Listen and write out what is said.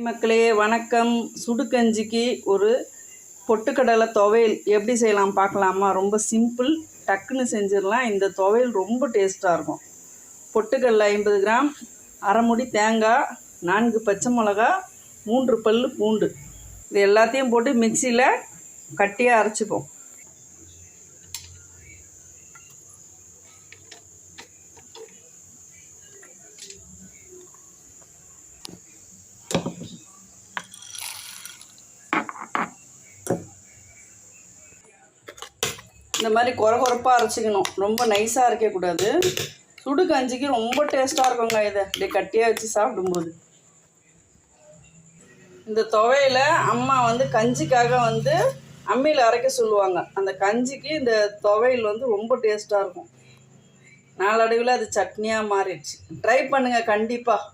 மக்களே வணக்கம். சுடுகஞ்சிக்கு ஒரு பொட்டுக்கடலை துவையல் எப்படி செய்யலாம் பார்க்கலாமா? ரொம்ப சிம்பிள், டக்குன்னு செஞ்சிடலாம். இந்த துவையல் ரொம்ப டேஸ்ட்டாக இருக்கும். பொட்டுக்கடலை 50 கிராம், அரை முடி தேங்காய், 4 பச்சை மிளகா, 3 பல் பூண்டு, இது எல்லாத்தையும் போட்டு மிக்சியில் கட்டியாக அரைச்சிப்போம். இந்த மாதிரி கொரகொரப்பாக அரைச்சிக்கணும், ரொம்ப நைஸாக அரைக்கக்கூடாது. சுடு கஞ்சிக்கு ரொம்ப டேஸ்ட்டாக இருக்குங்க. இதை இப்படி கட்டியாக வச்சு சாப்பிடும்போது. இந்த துவையில் அம்மா கஞ்சிக்காக அம்மியில் அரைக்க சொல்லுவாங்க. அந்த கஞ்சிக்கு இந்த துவையில் ரொம்ப டேஸ்ட்டாக இருக்கும். நாளடைவில் அது சட்னியாக மாறிடுச்சு. ட்ரை பண்ணுங்கள் கண்டிப்பாக.